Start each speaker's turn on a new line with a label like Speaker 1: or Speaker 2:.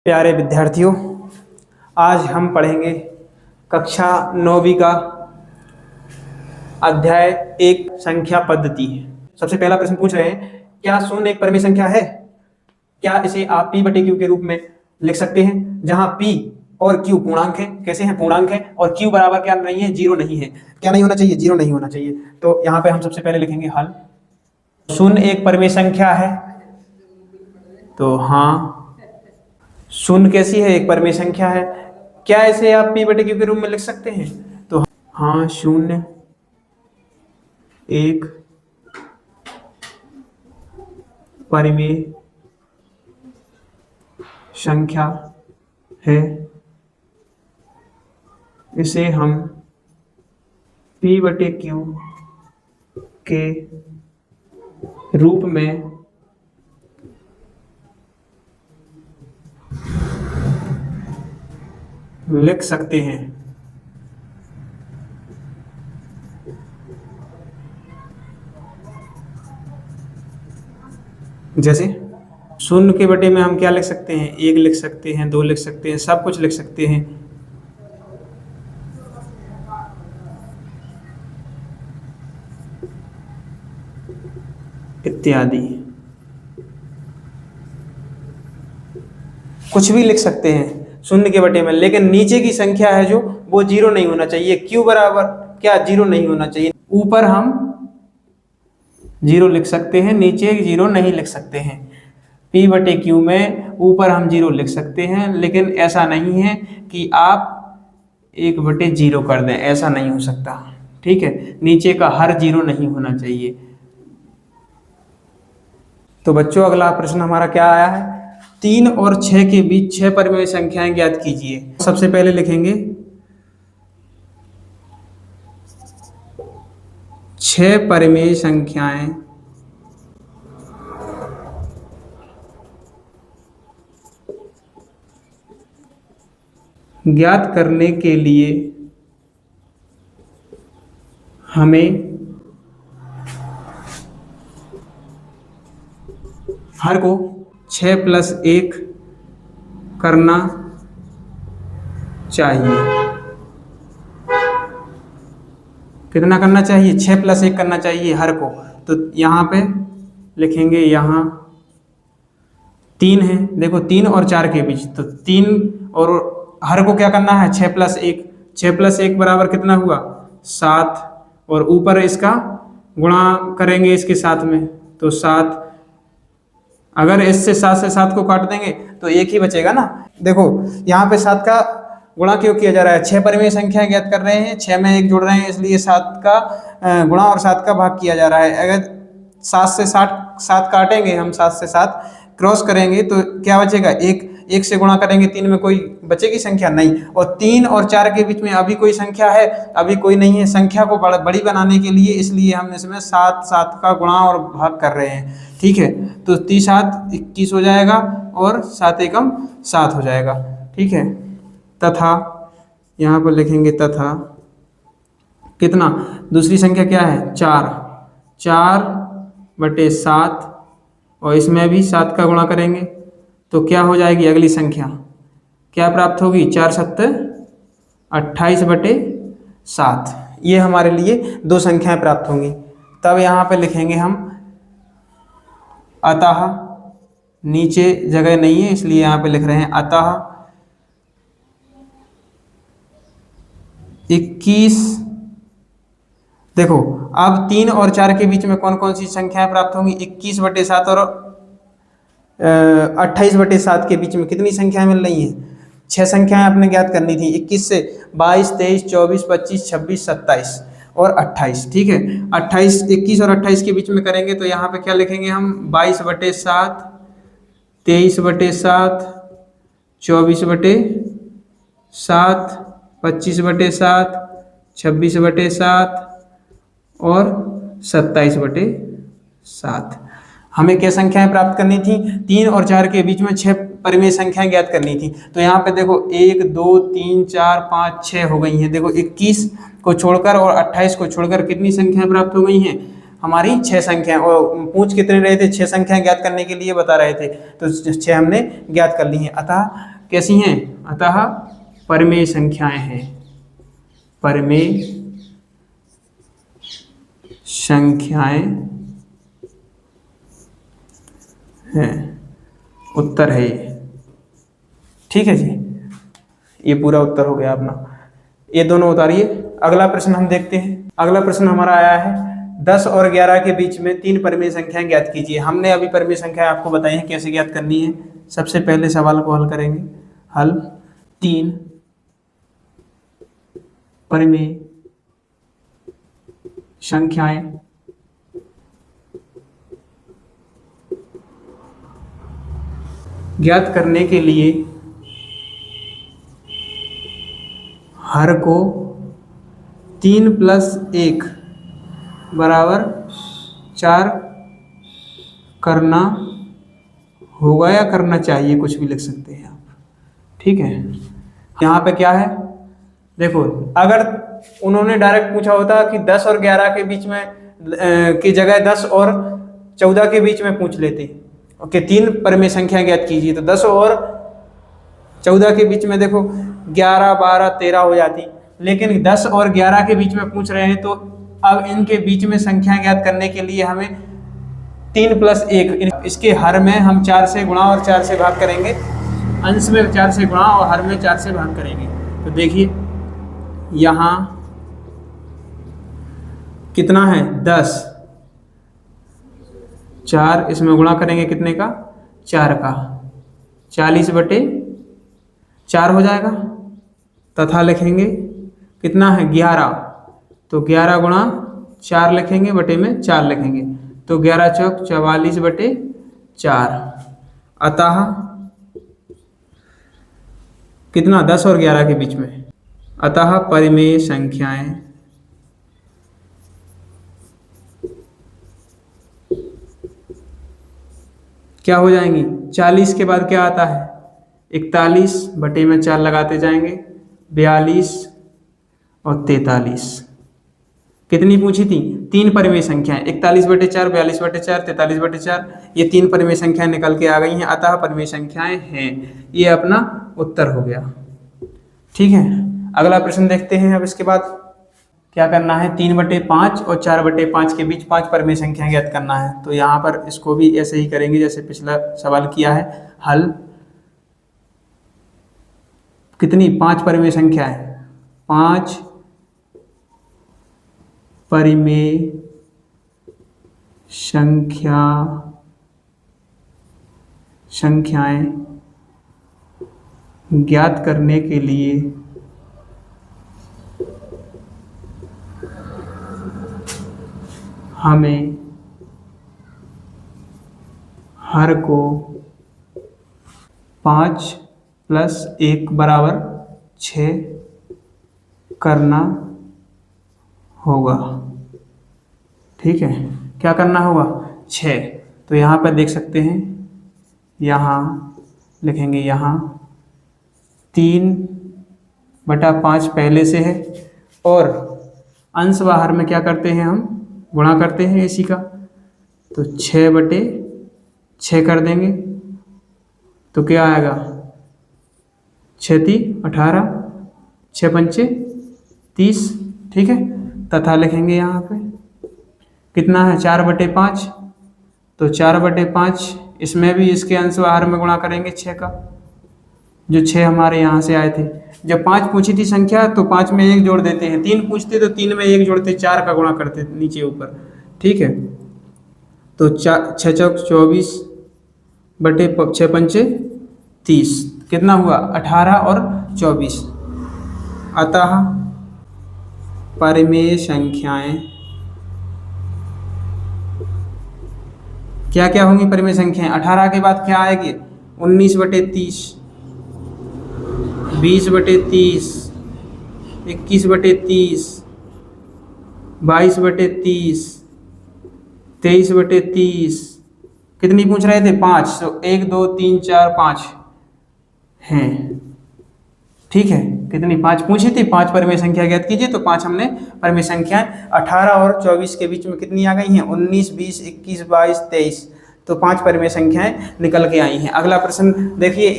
Speaker 1: प्यारे विद्यार्थियों, आज हम पढ़ेंगे कक्षा 9वीं का अध्याय 1 संख्या पद्धति। सबसे पहला प्रश्न पूछ रहे हैं, क्या शून्य एक परिमेय संख्या है? क्या इसे आप p बटे q के रूप में लिख सकते हैं, जहां p और q पूर्णांक है। कैसे हैं? पूर्णांक है और q बराबर क्या नहीं है? जीरो नहीं है। क्या नहीं होना चाहिए? जीरो नहीं होना चाहिए। तो यहाँ पे हम सबसे पहले लिखेंगे हल। शून्य एक परिमेय संख्या है, तो हाँ शून्य कैसी है? एक परिमेय संख्या है। क्या इसे आप p बटे q के रूप में लिख सकते हैं? तो हाँ, शून्य एक परिमेय संख्या है। इसे हम p बटे q के रूप में लिख सकते हैं। जैसे शून्य के बटे में हम क्या लिख सकते हैं? एक लिख सकते हैं, दो लिख सकते हैं, सब कुछ लिख सकते हैं। इत्यादि कुछ भी लिख सकते हैं शून्य के बटे में, लेकिन नीचे की संख्या है जो वो जीरो नहीं होना चाहिए। q बराबर क्या? जीरो नहीं होना चाहिए। ऊपर हम जीरो लिख सकते हैं, नीचे जीरो नहीं लिख सकते हैं। p बटे q में ऊपर हम जीरो लिख सकते हैं, लेकिन ऐसा नहीं है कि आप 1/0 कर दें, ऐसा नहीं हो सकता। ठीक है, नीचे का हर जीरो नहीं होना चाहिए। तो बच्चों, अगला प्रश्न हमारा क्या आया है? 3 और 6 के बीच 6 परिमेय संख्याएं ज्ञात कीजिए। सबसे पहले लिखेंगे 6 परिमेय संख्याएं ज्ञात करने के लिए हमें हर को 6 + 1 करना चाहिए। कितना करना चाहिए? 6 + 1 करना चाहिए हर को। तो यहाँ पे लिखेंगे, यहाँ 3 है, देखो 3 और 4 के बीच, तो 3 और हर को क्या करना है? 6 + 1। 6 + 1 बराबर कितना हुआ? 7। और ऊपर इसका गुणा करेंगे इसके साथ में, तो 7। अगर इससे 7 से 7 को काट देंगे तो एक ही बचेगा ना। देखो यहाँ पे 7 का गुणा क्यों किया जा रहा है? 6 परिमेय संख्या ज्ञात कर रहे हैं, 6 में 1 जोड़ रहे हैं, इसलिए 7 का गुणा और 7 का भाग किया जा रहा है। अगर 7 से 7 काटेंगे, हम 7 से 7 क्रॉस करेंगे तो क्या बचेगा? 1 से गुणा करेंगे 3 में कोई बचेगी संख्या? नहीं। और 3 और 4 के बीच में अभी कोई संख्या है? अभी कोई नहीं है। संख्या को बड़ी बनाने के लिए इसलिए हम इसमें 7 का गुणा और भाग कर रहे हैं। ठीक है, तो 30 7 21 हो जाएगा और 7 एकम 7 हो जाएगा। ठीक है, तथा यहाँ पर लिखेंगे तथा कितना? दूसरी संख्या क्या है? 4/7, और इसमें भी 7 का गुणा करेंगे तो क्या हो जाएगी अगली संख्या? क्या प्राप्त होगी? 4 7 28/7। ये हमारे लिए 2 संख्याएं प्राप्त होंगी। तब यहाँ पे लिखेंगे हम अतः, नीचे जगह नहीं है इसलिए यहाँ पे लिख रहे हैं अतः 21। देखो अब 3 और 4 के बीच में कौन कौन सी संख्याएं प्राप्त होंगी? 21/7 और 28/7 के बीच में कितनी संख्याएं मिल रही हैं? 6 संख्याएं आपने ज्ञात करनी थी। 21 से 22 23 24 25 26 27 और 28। ठीक है, 28 21 और 28 के बीच में करेंगे तो यहाँ पे क्या लिखेंगे हम? 22/7 23/7 24/7 25/7 26/7 और 27/7। हमें क्या संख्याएं प्राप्त करनी थी? 3 और 4 के बीच में 6 परिमेय संख्याएं ज्ञात करनी थी। तो यहाँ पे देखो 1 2 3 4 5 6 हो गई हैं। देखो 21 को छोड़कर और 28 को छोड़कर कितनी संख्याएं प्राप्त हो गई हैं? हमारी 6 संख्याएं, और पूछ कितने रहे थे, 6 संख्याएं ज्ञात करने के लिए बता रहे थे, तो 6 हमने ज्ञात कर ली हैं। अतः कैसी हैं, अतः परिमेय संख्याएं हैं, परिमेय संख्याएं हैं, उत्तर है ये। ठीक है जी, ये पूरा उत्तर हो गया अपना। ये दोनों उतारिए। अगला प्रश्न हम देखते हैं। अगला प्रश्न हमारा आया है 10 और 11 के बीच में 3 परिमेय संख्याएं ज्ञात कीजिए। हमने अभी परिमेय संख्याएं आपको बताई हैं कैसे ज्ञात करनी है। सबसे पहले सवाल को हल करेंगे। हल 3 परिमेय संख्याएं ज्ञात करने के लिए हर को 3 + 1 बराबर 4 करना होगा या करना चाहिए, कुछ भी लिख सकते हैं आप। ठीक है, यहाँ पे क्या है देखो, अगर उन्होंने डायरेक्ट पूछा होता कि 10 और 11 के बीच में की जगह 10 और 14 के बीच में पूछ लेते, ओके, 3 परिमेय संख्या ज्ञात कीजिए, तो 10 और 14 के बीच में देखो 11, 12, 13 हो जाती। लेकिन 10 और 11 के बीच में पूछ रहे हैं, तो अब इनके बीच में संख्या ज्ञात करने के लिए हमें 3 + 1, इसके हर में हम 4 से गुणा और 4 से भाग करेंगे, अंश में 4 से गुणा और हर में 4 से भाग करेंगे। तो देखिए यहाँ कितना है 10, 4 इसमें गुणा करेंगे कितने का, 4 का, 40/4 हो जाएगा। तथा लिखेंगे कितना है 11, तो 11 गुणा 4 लिखेंगे, बटे में 4 लिखेंगे, तो 11 चौक 44/4। अतः कितना 10 और 11 के बीच में, अतः परिमेय संख्याएं क्या हो जाएंगी, 40 के बाद क्या आता है 41, बटे में 4 लगाते जाएंगे, 42 और 43। कितनी पूछी थी, 3 परिमेय संख्याएं, 41/4, 42/4, 43/4, ये 3 परिमेय संख्याएं निकल के आ गई हैं, अतः परिमेय संख्याएं हैं। ये अपना उत्तर हो गया। ठीक है, अगला प्रश्न देखते हैं। अब इसके बाद क्या करना है, 3/5 और 4/5 के बीच 5 परिमेय संख्या ज्ञात करना है। तो यहाँ पर इसको भी ऐसे ही करेंगे जैसे पिछला सवाल किया है। हल कितनी, 5 परिमेय संख्या है, 5 परिमेय संख्याएं ज्ञात करने के लिए हमें हर को 5 + 1 बराबर 6 करना होगा। ठीक है, क्या करना होगा, 6। तो यहाँ पर देख सकते हैं, यहाँ लिखेंगे, यहाँ 3/5 पहले से है, और अंश बाहर में क्या करते हैं, हम गुणा करते हैं इसी का, तो 6/6 कर देंगे, तो क्या आएगा 6 × 18, 6 × 5 = 30। ठीक है, तथा लिखेंगे यहाँ पे कितना है 4/5, तो 4/5 इसमें भी इसके अंश बाहर में गुणा करेंगे 6 का, जो 6 हमारे यहाँ से आए थे। जब 5 पूछी थी संख्या तो 5 में 1 जोड़ देते हैं, 3 पूछते तो 3 में 1 जोड़ते, 4 का गुणा करते नीचे ऊपर। ठीक है, तो 6 चौक 24 बटे 6 पंचे 30, कितना हुआ 18 और 24। अतः परिमेय संख्याएं क्या क्या होंगी, परिमेय संख्याएं 18 के बाद क्या आएगी 19/30, 20/30, 21/30, 22/30, 23/30। कितनी पूछ रहे थे 5, तो 1 2 3 4 5 हैं। ठीक है, कितनी 5 पूछी थी, 5 परिमेय संख्या ज्ञात कीजिए, तो 5 हमने परिमेय संख्याएं 18 और 24 के बीच में कितनी आ गई हैं, 19, 20, 21, 22, 23, तो 5 परिमेय संख्याएं निकल के आई हैं। अगला प्रश्न देखिए।